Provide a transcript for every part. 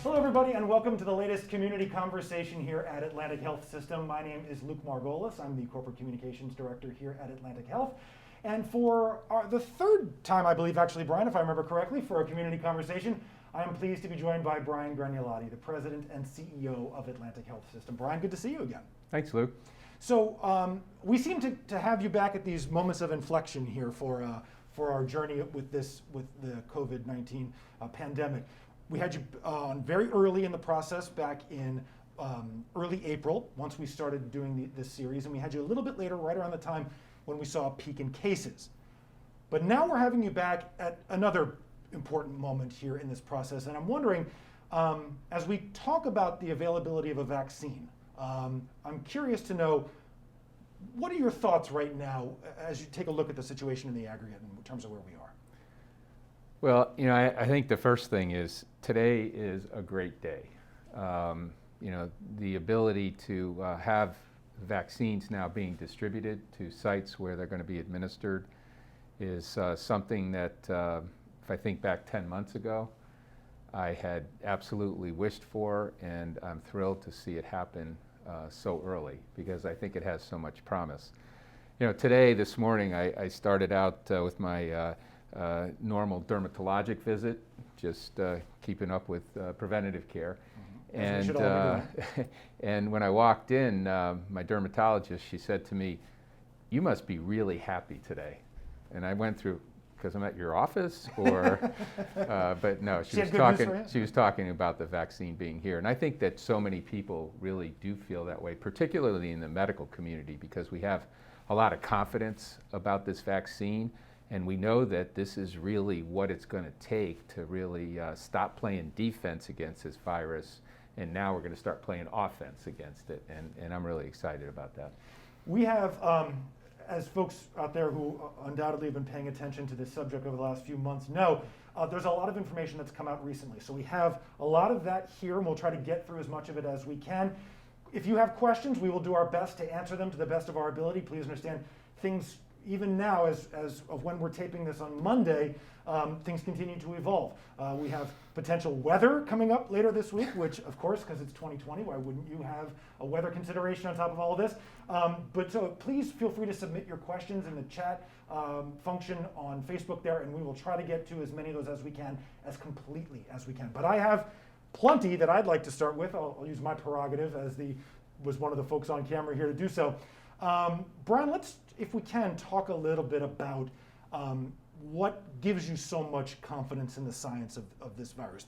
Hello everybody and welcome to the latest community conversation here at Atlantic Health System. My name is Luke Margolis. I'm the Corporate Communications Director here at Atlantic Health. And for the third time, I believe actually, Brian, if I remember correctly, for a community conversation, I am pleased to be joined by Brian Gragnolati, the President and CEO of Atlantic Health System. Brian, good to see you again. Thanks, Luke. So we seem to have you back at these moments of inflection here for our journey with the COVID-19 pandemic. We had you on very early in the process back in early April, once we started doing this series, and we had you a little bit later, right around the time when we saw a peak in cases. But now we're having you back at another important moment here in this process, and I'm wondering, as we talk about the availability of a vaccine, I'm curious to know, what are your thoughts right now as you take a look at the situation in the aggregate in terms of where we are? Well, you know, I think the first thing is today is a great day. You know, the ability to have vaccines now being distributed to sites where they're going to be administered is something that, if I think back 10 months ago, I had absolutely wished for, and I'm thrilled to see it happen so early because I think it has so much promise. You know, today, this morning, I started out with my normal dermatologic visit, just keeping up with preventative care. Mm-hmm. And when I walked in, my dermatologist, she said to me, "You must be really happy today." And I went through, because I'm at your office, or, but no, she was talking about the vaccine being here. And I think that so many people really do feel that way, particularly in the medical community, because we have a lot of confidence about this vaccine. And we know that this is really what it's going to take to really stop playing defense against this virus. And now we're going to start playing offense against it. And I'm really excited about that. We have, as folks out there who undoubtedly have been paying attention to this subject over the last few months know, there's a lot of information that's come out recently. So we have a lot of that here, and we'll try to get through as much of it as we can. If you have questions, we will do our best to answer them to the best of our ability. Please understand, things even now, as of when we're taping this on Monday, things continue to evolve. We have potential weather coming up later this week, which, of course, because it's 2020, why wouldn't you have a weather consideration on top of all of this? But so please feel free to submit your questions in the chat function on Facebook there, and we will try to get to as many of those as we can, as completely as we can. But I have plenty that I'd like to start with. I'll use my prerogative as was one of the folks on camera here to do so. Brian, let's, if we can, talk a little bit about what gives you so much confidence in the science of this virus.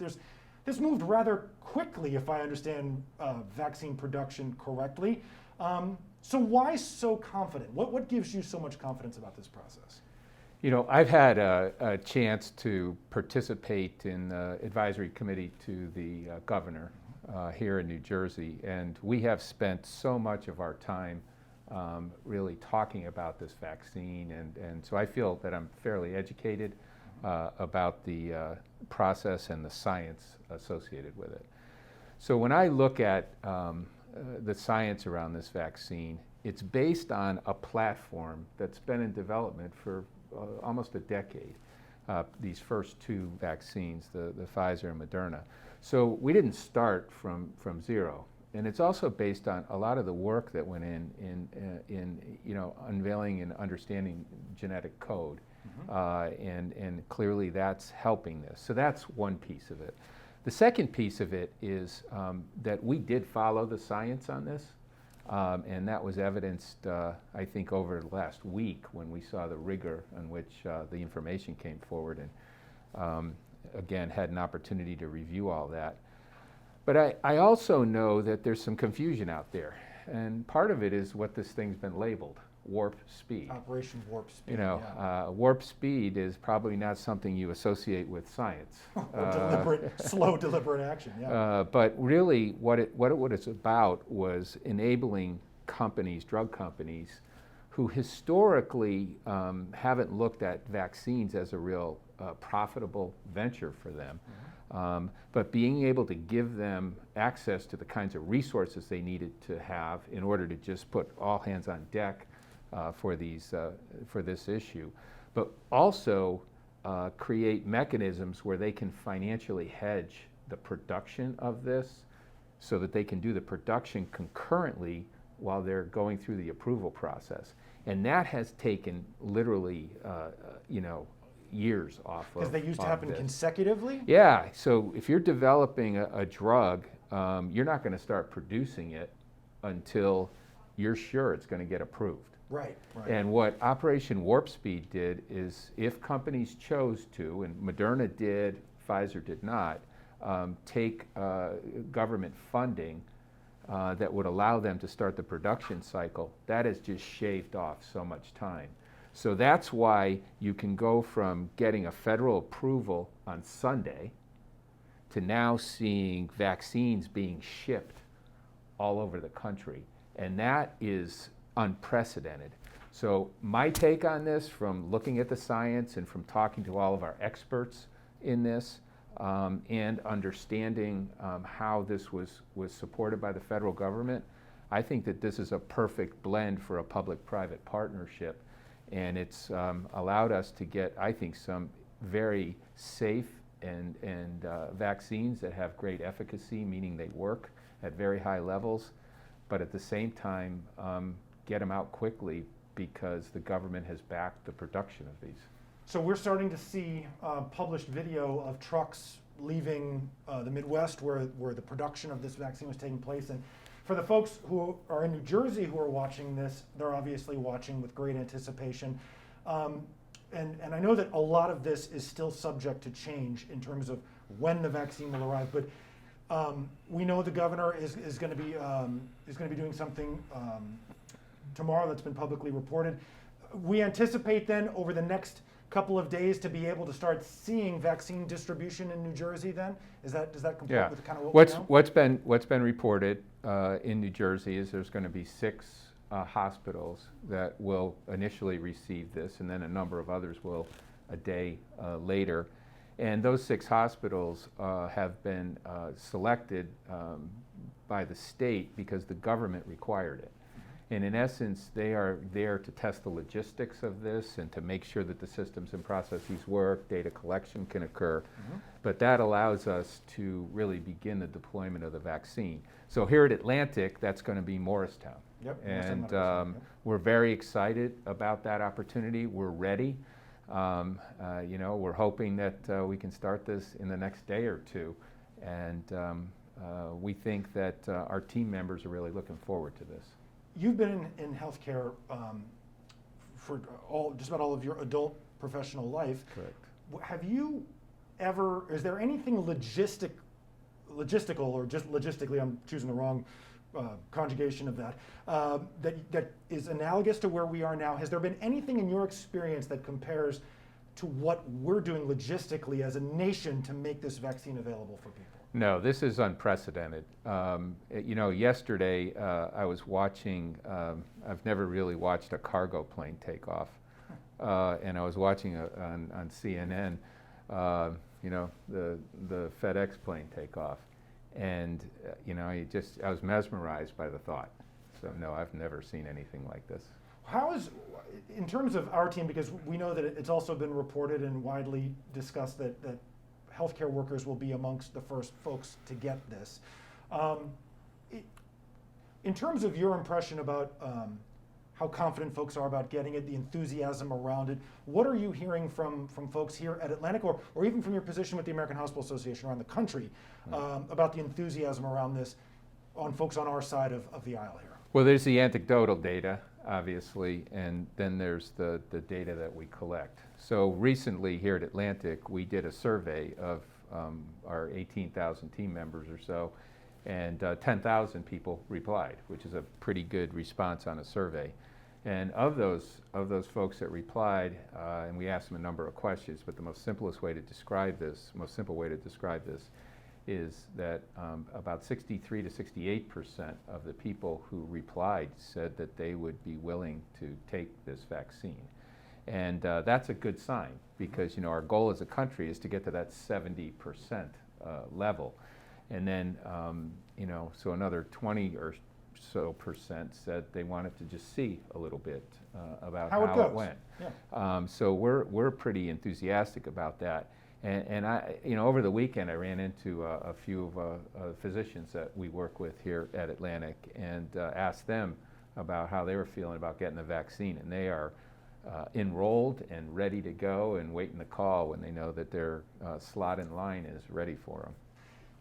This moved rather quickly, if I understand vaccine production correctly. So why so confident? What gives you so much confidence about this process? You know, I've had a chance to participate in the advisory committee to the governor here in New Jersey, and we have spent so much of our time really talking about this vaccine, and so I feel that I'm fairly educated about the process and the science associated with it. So when I look at the science around this vaccine, it's based on a platform that's been in development for almost a decade, these first two vaccines, the Pfizer and Moderna. So we didn't start from zero. And it's also based on a lot of the work that went in you know, unveiling and understanding genetic code, and clearly that's helping this. So that's one piece of it. The second piece of it is that we did follow the science on this, and that was evidenced, I think, over the last week when we saw the rigor in which the information came forward, and again had an opportunity to review all that. But I also know that there's some confusion out there, and part of it is what this thing's been labeled, warp speed. Operation Warp Speed. You know, warp speed is probably not something you associate with science. Or slow, deliberate action, yeah. But really what it was about was enabling companies, drug companies, who historically haven't looked at vaccines as a real profitable venture for them. But being able to give them access to the kinds of resources they needed to have in order to just put all hands on deck for this issue, but also create mechanisms where they can financially hedge the production of this so that they can do the production concurrently while they're going through the approval process. And that has taken literally, years off of Because they used to of happen this. consecutively? Yeah, so if you're developing a drug, you're not going to start producing it until you're sure it's going to get approved. Right, right. And what Operation Warp Speed did is, if companies chose to, and Moderna did, Pfizer did not, take government funding that would allow them to start the production cycle, that has just shaved off so much time. So that's why you can go from getting a federal approval on Sunday to now seeing vaccines being shipped all over the country. And that is unprecedented. So my take on this, from looking at the science and from talking to all of our experts in this, and understanding how this was supported by the federal government, I think that this is a perfect blend for a public-private partnership. And it's allowed us to get, I think, some very safe and vaccines that have great efficacy, meaning they work at very high levels, but at the same time get them out quickly because the government has backed the production of these. So we're starting to see published video of trucks leaving the Midwest where the production of this vaccine was taking place. And for the folks who are in New Jersey who are watching this, they're obviously watching with great anticipation. And I know that a lot of this is still subject to change in terms of when the vaccine will arrive. But we know the governor is going to be doing something tomorrow that's been publicly reported. We anticipate then over the next couple of days to be able to start seeing vaccine distribution in New Jersey. Then does that comport with kind of what we know? What's been reported in New Jersey is there's going to be 6 hospitals that will initially receive this, and then a number of others will a day later. And those 6 hospitals have been selected by the state because the government required it. And in essence, they are there to test the logistics of this and to make sure that the systems and processes work, data collection can occur. Mm-hmm. But that allows us to really begin the deployment of the vaccine. So here at Atlantic, that's going to be Morristown. Yep. And we're very excited about that opportunity. We're ready. We're hoping that we can start this in the next day or two. And we think that our team members are really looking forward to this. You've been in healthcare for just about all of your adult professional life. Correct. Have you ever, is there anything logistical, or just logistically, I'm choosing the wrong conjugation of that, that is analogous to where we are now? Has there been anything in your experience that compares to what we're doing logistically as a nation to make this vaccine available for people? No, this is unprecedented. Yesterday I was watching, I've never really watched a cargo plane take off, and I was watching on CNN, the FedEx plane take off. And I was mesmerized by the thought. So no, I've never seen anything like this. How is, in terms of our team, because we know that it's also been reported and widely discussed that healthcare workers will be amongst the first folks to get this. In terms of your impression about how confident folks are about getting it, the enthusiasm around it, what are you hearing from folks here at Atlantic, or even from your position with the American Hospital Association around the country, about the enthusiasm around this on folks on our side of the aisle here? Well, there's the anecdotal data, obviously, and then there's the data that we collect. So recently here at Atlantic, we did a survey of our 18,000 team members or so, and 10,000 people replied, which is a pretty good response on a survey. And of those folks that replied, and we asked them a number of questions, but the most simple way to describe this is that about 63 to 68% of the people who replied said that they would be willing to take this vaccine. And that's a good sign, because our goal as a country is to get to that 70% level. And then, so another 20 or so percent said they wanted to just see a little bit about how it went. Yeah. So we're pretty enthusiastic about that. And I, over the weekend, I ran into a few of physicians that we work with here at Atlantic and asked them about how they were feeling about getting the vaccine. And they are enrolled and ready to go and waiting the call when they know that their slot in line is ready for them.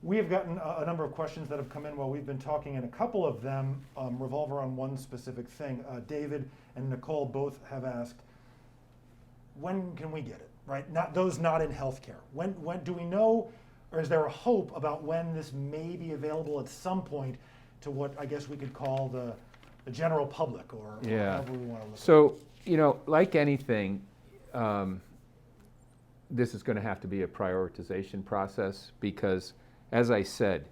We have gotten a number of questions that have come in while we've been talking, and a couple of them revolve around one specific thing. David and Nicole both have asked, when can we get it? Right? Those not in healthcare. When do we know, or is there a hope about when this may be available at some point to what I guess we could call the general public, or however we want to look at it? Like anything, this is going to have to be a prioritization process because, as I said,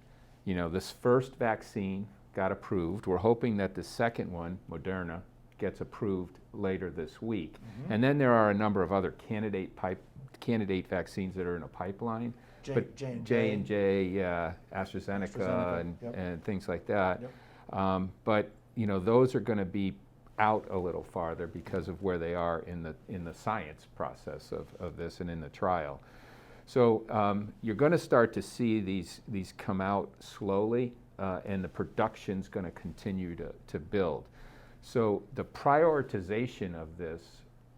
this first vaccine got approved. We're hoping that the second one, Moderna, gets approved later this week. Mm-hmm. And then there are a number of other candidate vaccines that are in a pipeline. J&J, AstraZeneca, and things like that. Yep. But those are going to be out a little farther because of where they are in the science process of this and in the trial. So you're going to start to see these come out slowly, and the production's going to continue to build. So the prioritization of this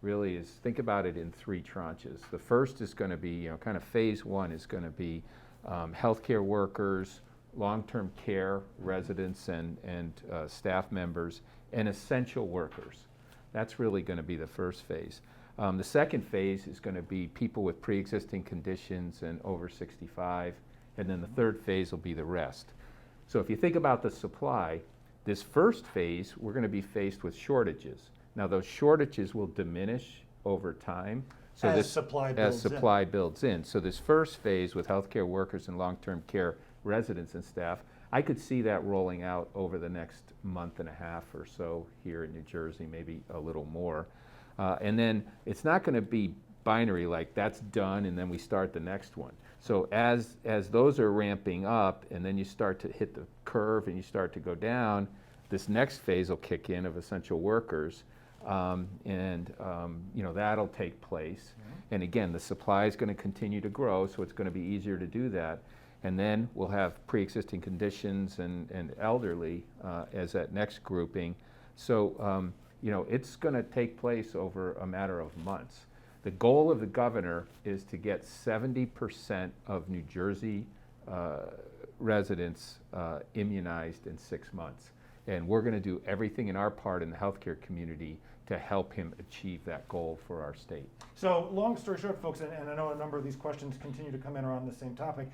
really is, think about it in three tranches. The first is going to be, kind of phase one is going to be healthcare workers, long-term care residents and staff members, and essential workers. That's really going to be the first phase. The second phase is going to be people with pre-existing conditions and over 65, and then the third phase will be the rest. So if you think about the supply, this first phase, we're going to be faced with shortages. Now those shortages will diminish over time. So as supply builds in. So this first phase with healthcare workers and long-term care residents and staff, I could see that rolling out over the next month and a half or so here in New Jersey, maybe a little more. And then it's not going to be binary, like that's done and then we start the next one. So as those are ramping up and then you start to hit the curve and you start to go down, this next phase will kick in of essential workers, and that'll take place. Mm-hmm. And again, the supply is going to continue to grow, so it's going to be easier to do that. And then we'll have pre-existing conditions and elderly as that next grouping. So it's going to take place over a matter of months. The goal of the governor is to get 70% of New Jersey residents immunized in 6 months. And we're going to do everything in our part in the healthcare community to help him achieve that goal for our state. So long story short, folks, and I know a number of these questions continue to come in around the same topic,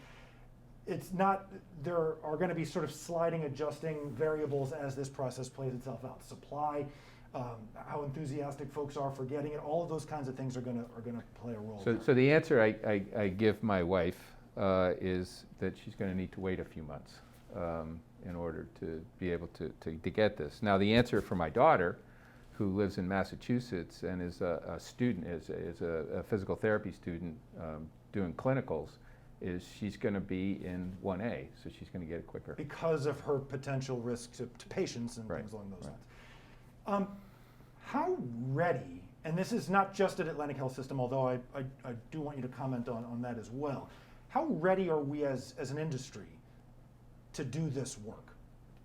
it's not, there are going to be sort of sliding, adjusting variables as this process plays itself out. Supply, how enthusiastic folks are for getting it, all of those kinds of things are going to play a role. So the answer I give my wife is that she's going to need to wait a few months in order to be able to get this. Now the answer for my daughter, who lives in Massachusetts and is a student, is a physical therapy student doing clinicals, is she's going to be in 1A, so she's going to get it quicker. Because of her potential risk to patients and things along those lines. How ready, and this is not just at Atlantic Health System, although I do want you to comment on that as well, how ready are we as an industry to do this work?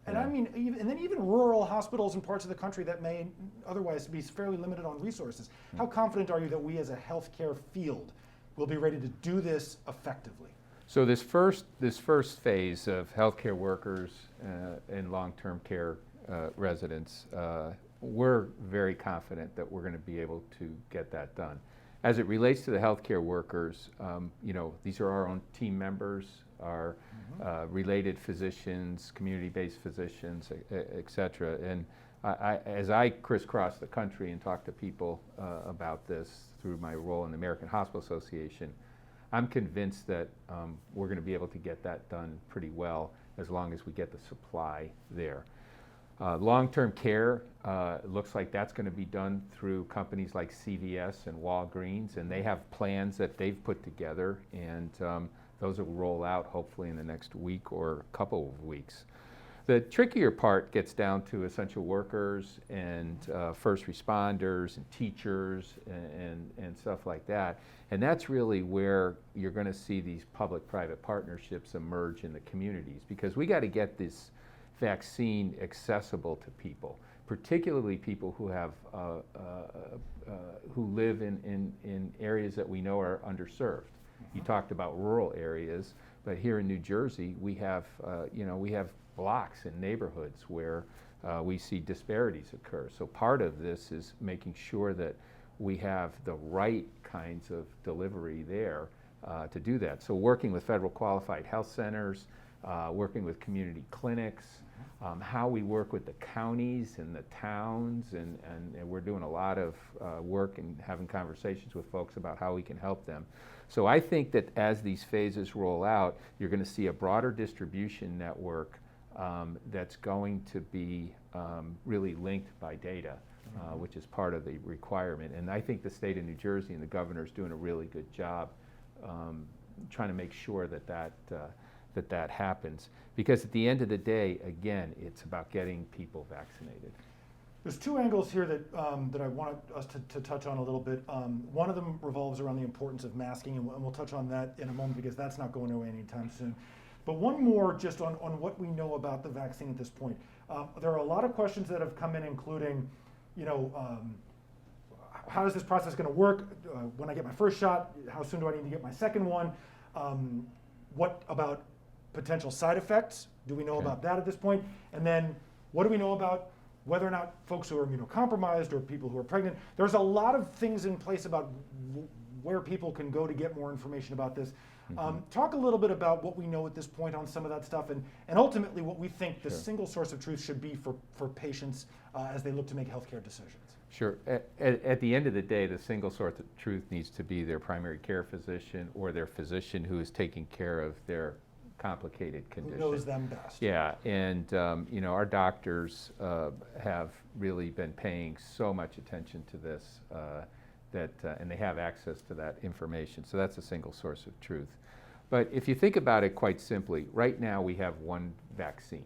And I mean, even rural hospitals in parts of the country that may otherwise be fairly limited on resources. How confident are you that we as a healthcare field will be ready to do this effectively? So this first phase of healthcare workers and long-term care residents, we're very confident that we're going to be able to get that done. As it relates to the healthcare workers, these are our own team members, our related physicians, community-based physicians, et cetera. And as I crisscross the country and talk to people about this through my role in the American Hospital Association, I'm convinced that we're going to be able to get that done pretty well as long as we get the supply there. Long-term care, looks like that's going to be done through companies like CVS and Walgreens, and they have plans that they've put together, and those will roll out hopefully in the next week or a couple of weeks. The trickier part gets down to essential workers and first responders and teachers and stuff like that. And that's really where you're going to see these public-private partnerships emerge in the communities, because we got to get this vaccine accessible to people, particularly people who have who live in areas that we know are underserved. You talked about rural areas, but here in New Jersey, we have we have blocks and neighborhoods where we see disparities occur. So part of this is making sure that we have the right kinds of delivery there to do that. So working with federal qualified health centers, working with community clinics, how we work with the counties and the towns, and we're doing a lot of work and having conversations with folks about how we can help them. So I think that as these phases roll out, you're going to see a broader distribution network that's going to be really linked by data, which is part of the requirement. And I think the state of New Jersey and the governor's doing a really good job trying to make sure that that happens. Because at the end of the day, again, it's about getting people vaccinated. There's two angles here that that I want us to touch on a little bit. One of them revolves around the importance of masking, and we'll touch on that in a moment because that's not going away anytime soon. But one more just on what we know about the vaccine at this point. There are a lot of questions that have come in, including, how is this process going to work? When I get my first shot, how soon do I need to get my second one? What about potential side effects? Do we know about that at this point? And then what do we know about whether or not folks who are immunocompromised or people who are pregnant? There's a lot of things in place about where people can go to get more information about this. Talk a little bit about what we know at this point on some of that stuff, and ultimately what we think the single source of truth should be for patients as they look to make healthcare decisions. Sure. At the end of the day, the single source of truth needs to be their primary care physician or their physician who is taking care of their complicated condition. Who knows them best. Yeah, and our doctors have really been paying so much attention to this and they have access to that information. So that's a single source of truth. But if you think about it quite simply, right now we have one vaccine.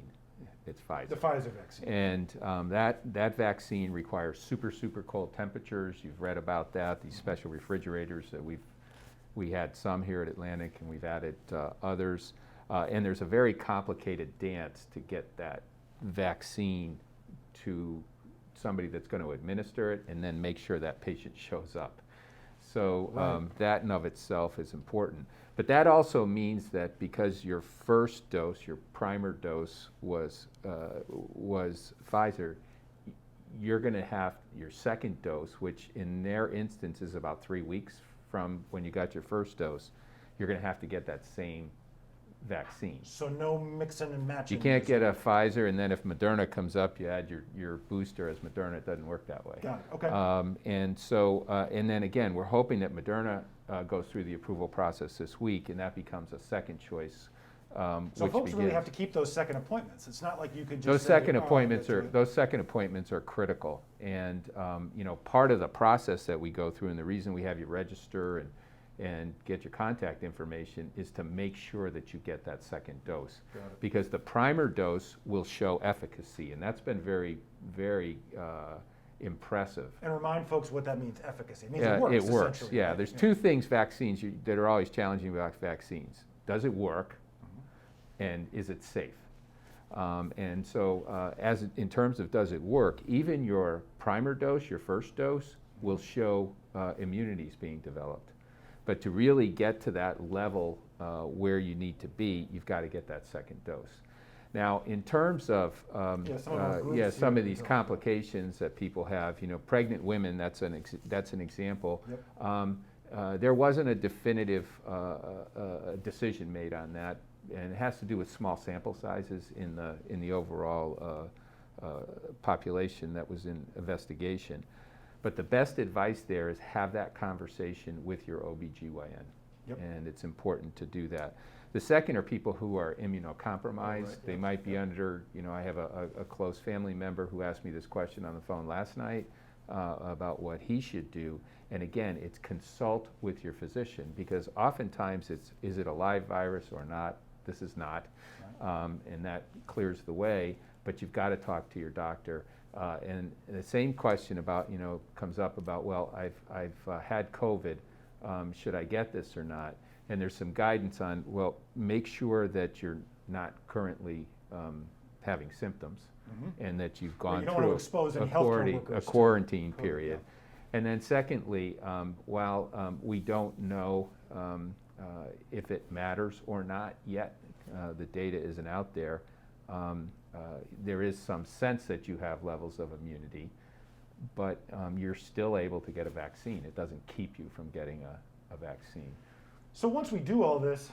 It's Pfizer. The Pfizer vaccine. And that vaccine requires super cold temperatures. You've read about that, these special refrigerators that we had some here at Atlantic, and we've added others. And there's a very complicated dance to get that vaccine to somebody that's going to administer it and then make sure that patient shows up. So that in of itself is important. But that also means that because your first dose, your primer dose was Pfizer, you're going to have your second dose, which in their instance is about 3 weeks from when you got your first dose. You're going to have to get that same vaccine. So no mixing and matching. You can't get a Pfizer and then if Moderna comes up, you add your booster as Moderna. It doesn't work that way. Got it. Okay. And so, and then again, we're hoping that Moderna goes through the approval process this week, and that becomes a second choice. So folks really have to keep those second appointments. It's not like you could just those say, second "Oh, appointments I'll are get to it." those second appointments are critical. And part of the process that we go through, and the reason we have you register and get your contact information, is to make sure that you get that second dose. Because the primer dose will show efficacy, and that's been very impressive. And remind folks what that means, efficacy. It means Yeah, it works. it works. Essentially, Yeah, right? there's two things vaccines that are always challenging about vaccines. Does it work? And is it safe? And so in terms of does it work, even your primer dose, your first dose, will show immunities being developed. But to really get to that level where you need to be, you've got to get that second dose. Now, in terms of some of these complications that people have, pregnant women, that's an example. Yep. There wasn't a definitive decision made on that, and it has to do with small sample sizes in the overall population that was in investigation. But the best advice there is have that conversation with your OBGYN. Yep. And it's important to do that. The second are people who are immunocompromised. Right. They might be under, I have a close family member who asked me this question on the phone last night about what he should do. And again, it's consult with your physician, because oftentimes is it a live virus or not? this is not, and that clears the way, but you've got to talk to your doctor. And the same question about, comes up about, well, I've had COVID, should I get this or not? And there's some guidance on, well, make sure that you're not currently having symptoms, and that you've gone you don't want to through expose any healthcare workers a to quarantine COVID, period. yeah. And then secondly, while we don't know if it matters or not yet, the data isn't out there, there is some sense that you have levels of immunity, but you're still able to get a vaccine. It doesn't keep you from getting a vaccine. So once we do all this,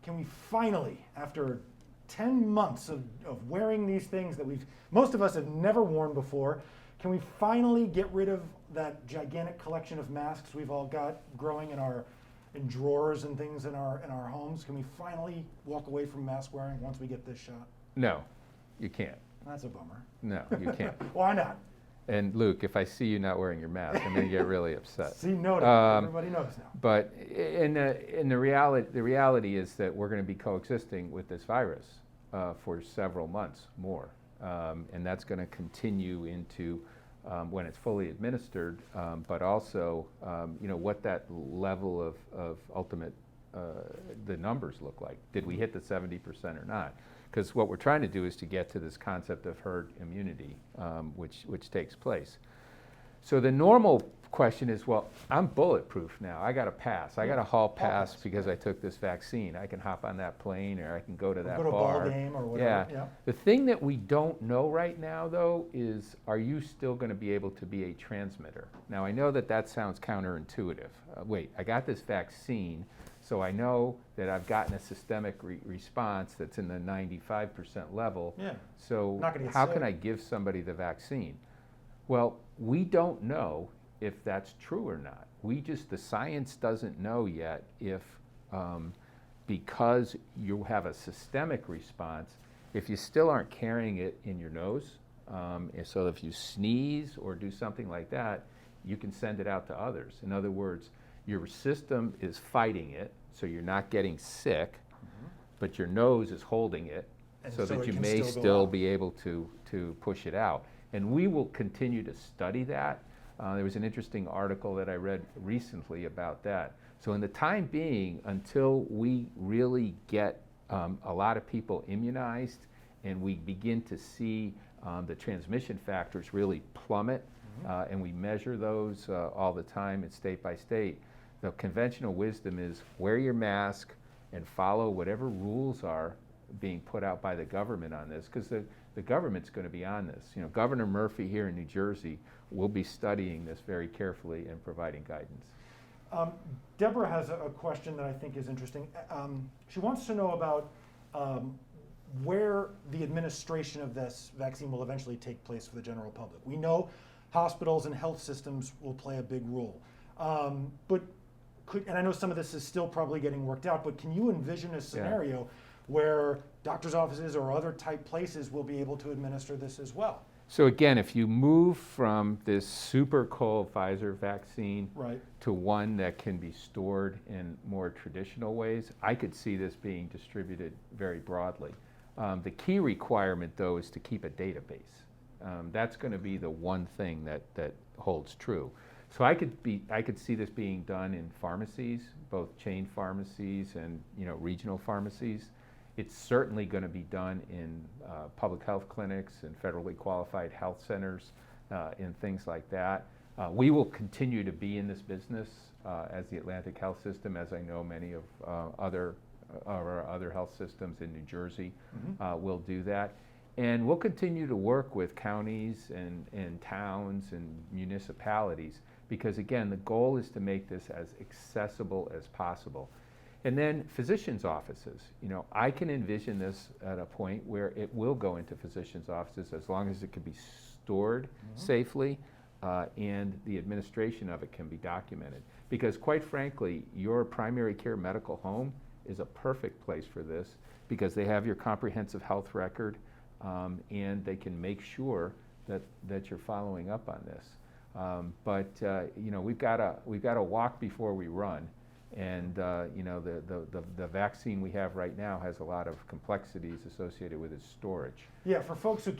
can we finally, after 10 months of wearing these things that most of us have never worn before, can we finally get rid of that gigantic collection of masks we've all got growing in drawers and things in our homes? Can we finally walk away from mask wearing once we get this shot? No, you can't. That's a bummer. No, you can't. Why not? And Luke, if I see you not wearing your mask, I'm going to get really upset. See, noted. Everybody knows now. But in the reality is that we're going to be coexisting with this virus for several months more, and that's going to continue into when it's fully administered. But also, what that level of ultimate the numbers look like. Did we hit the 70% or not? Because what we're trying to do is to get to this concept of herd immunity, which takes place. So the normal question is, well, I'm bulletproof now. I got a pass. I got a hall pass because I took this vaccine. I can hop on that plane, or I can go to that go to bar. a ball game or whatever. Yeah. The thing that we don't know right now, though, is are you still going to be able to be a transmitter? Now, I know that sounds counterintuitive. Wait, I got this vaccine, so I know that I've gotten a systemic response that's in the 95% level. Yeah. So Not gonna get how sick. can I give somebody the vaccine? Well, we don't know if that's true or not. The science doesn't know yet if, because you have a systemic response, if you still aren't carrying it in your nose, so if you sneeze or do something like that, you can send it out to others. In other words, your system is fighting it, so you're not getting sick, but your nose is holding it, And so so that it you can may still go still out. be able to push it out. And we will continue to study that. There was an interesting article that I read recently about that. So in the time being, until we really get a lot of people immunized and we begin to see the transmission factors really plummet, and we measure those all the time and state by state, the conventional wisdom is wear your mask and follow whatever rules are being put out by the government on this, because the government's going to be on this. Governor Murphy here in New Jersey will be studying this very carefully and providing guidance. Deborah has a question that I think is interesting. She wants to know about where the administration of this vaccine will eventually take place for the general public. We know hospitals and health systems will play a big role. And I know some of this is still probably getting worked out, but can you envision a scenario where doctors' offices or other type places will be able to administer this as well? So again, if you move from this super cold Pfizer vaccine to one that can be stored in more traditional ways, I could see this being distributed very broadly. The key requirement, though, is to keep a database. That's going to be the one thing that holds true. So I could see this being done in pharmacies, both chain pharmacies and regional pharmacies. It's certainly going to be done in public health clinics and federally qualified health centers and things like that. We will continue to be in this business as the Atlantic Health System, as I know many of our other health systems in New Jersey will do that. And we'll continue to work with counties and towns and municipalities, because again, the goal is to make this as accessible as possible. And then physicians' offices. I can envision this at a point where it will go into physicians' offices as long as it can be stored safely and the administration of it can be documented. Because quite frankly, your primary care medical home is a perfect place for this, because they have your comprehensive health record and they can make sure that you're following up on this. We've got to walk before we run. And the vaccine we have right now has a lot of complexities associated with its storage. Yeah, for folks who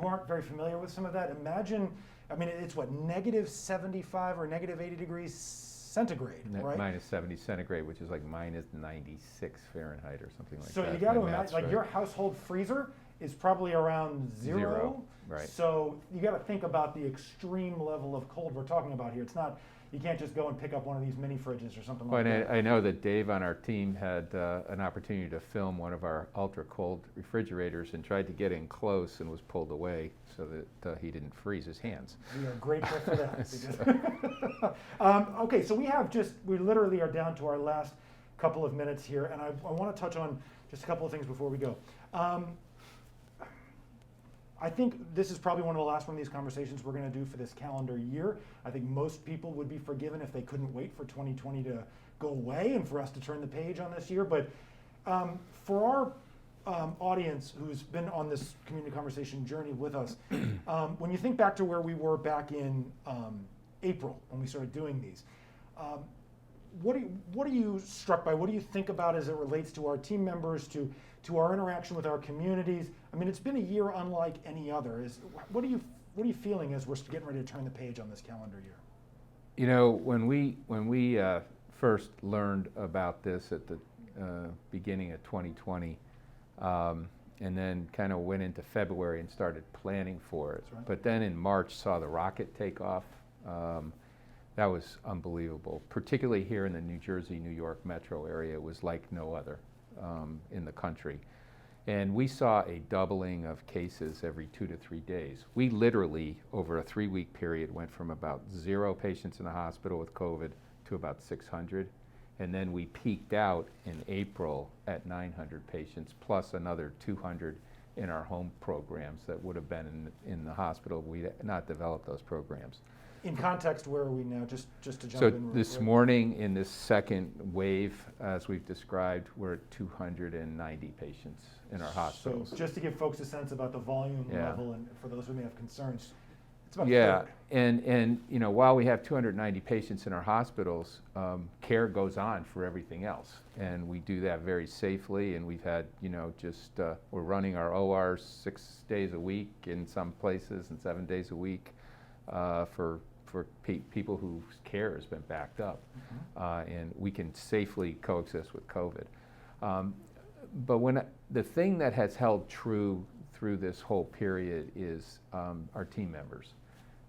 aren't very familiar with some of that, imagine, I mean, it's what, negative 75 or negative 80 degrees centigrade, right? Minus 70 centigrade, which is like minus 96 Fahrenheit or something like that. So you got to imagine, like your household freezer is probably around zero. Right. So you got to think about the extreme level of cold we're talking about here. It's not, you can't just go and pick up one of these mini fridges or something like that. I know that Dave on our team had an opportunity to film one of our ultra cold refrigerators and tried to get in close and was pulled away so that he didn't freeze his hands. We are grateful for that. Okay, so we literally are down to our last couple of minutes here, and I want to touch on just a couple of things before we go. I think this is probably one of the last one of these conversations we're going to do for this calendar year. I think most people would be forgiven if they couldn't wait for 2020 to go away and for us to turn the page on this year. But for our audience who's been on this community conversation journey with us, when you think back to where we were back in April when we started doing these, what are you struck by? What do you think about as it relates to our team members, to our interaction with our communities? I mean, it's been a year unlike any other. What are you feeling as we're getting ready to turn the page on this calendar year? You know, when we first learned about this at the beginning of 2020, and then kind of went into February and started planning for it. Right. But then in March saw the rocket take off. That was unbelievable, particularly here in the New Jersey, New York metro area. It was like no other in the country. And we saw a doubling of cases every 2 to 3 days. We literally, over a 3-week period, went from about 0 patients in the hospital with COVID to about 600. And then we peaked out in April at 900 patients, plus another 200 in our home programs that would have been in the hospital if we had not developed those programs. In context, where are we now? Just to jump So in. this morning, in this second wave, as we've described, we're at 290 patients in our hospitals. So just to give folks a sense about the volume level, and for those who may have concerns, it's about a third. And you know, while we have 290 patients in our hospitals, care goes on for everything else, and we do that very safely. And we've had, you know, we're running our ORs 6 days a week in some places and 7 days a week for people whose care has been backed up, and we can safely coexist with COVID. But the thing that has held true through this whole period is our team members.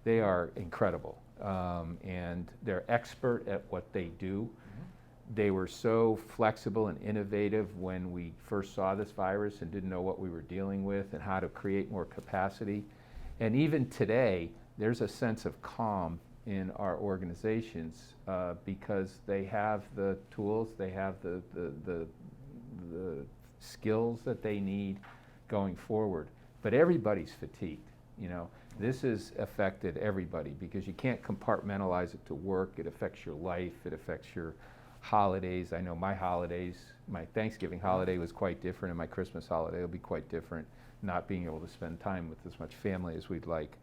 They are incredible, and they're expert at what they do. They were so flexible and innovative when we first saw this virus and didn't know what we were dealing with and how to create more capacity. And even today, there's a sense of calm in our organizations because they have the tools, they have the skills that they need going forward. But everybody's fatigued, you know. This has affected everybody because you can't compartmentalize it to work. It affects your life, it affects your holidays. I know my Thanksgiving holiday was quite different, and my Christmas holiday will be quite different, not being able to spend time with as much family as we'd like.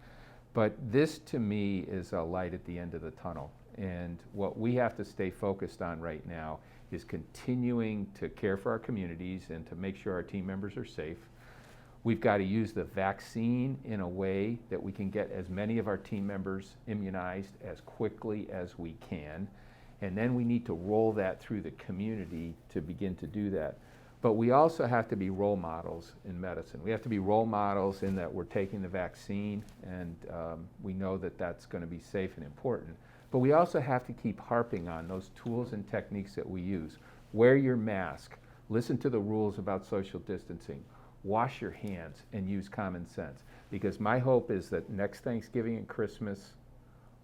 But this, to me, is a light at the end of the tunnel. And what we have to stay focused on right now is continuing to care for our communities and to make sure our team members are safe. We've got to use the vaccine in a way that we can get as many of our team members immunized as quickly as we can. And then we need to roll that through the community to begin to do that. But we also have to be role models in medicine. We have to be role models in that we're taking the vaccine, and we know that that's going to be safe and important. But we also have to keep harping on those tools and techniques that we use. Wear your mask, listen to the rules about social distancing, wash your hands, and use common sense. Because my hope is that next Thanksgiving and Christmas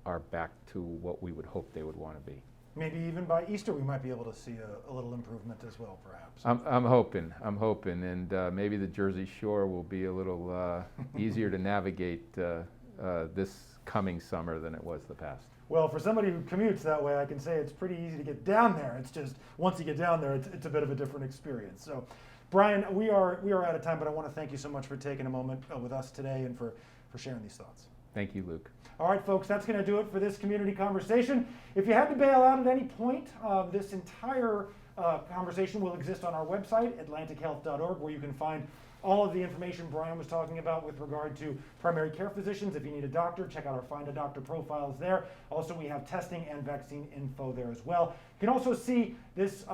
are back to what we would hope they would want to be. Maybe even by Easter we might be able to see a little improvement as well, perhaps. I'm hoping, and maybe the Jersey Shore will be a little easier to navigate this coming summer than it was the past. Well, for somebody who commutes that way, I can say it's pretty easy to get down there. It's just, once you get down there, it's a bit of a different experience. So, Brian, we are out of time, but I want to thank you so much for taking a moment with us today and for sharing these thoughts. Thank you, Luke. All right, folks, that's going to do it for this community conversation. If you had to bail out at any point, this entire conversation will exist on our website, atlantichealth.org, where you can find all of the information Brian was talking about with regard to primary care physicians. If you need a doctor, check out our Find a Doctor profiles there. Also, we have testing and vaccine info there as well. You can also see this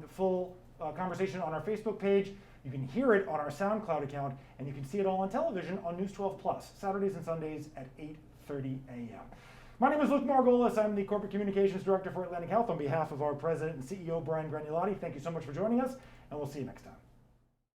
full conversation on our Facebook page. You can hear it on our SoundCloud account, and you can see it all on television on News 12 Plus, Saturdays and Sundays at 8:30 a.m. My name is Luke Margolis. I'm the Corporate Communications Director for Atlantic Health. On behalf of our President and CEO, Brian Gragnolati, thank you so much for joining us, and we'll see you next time.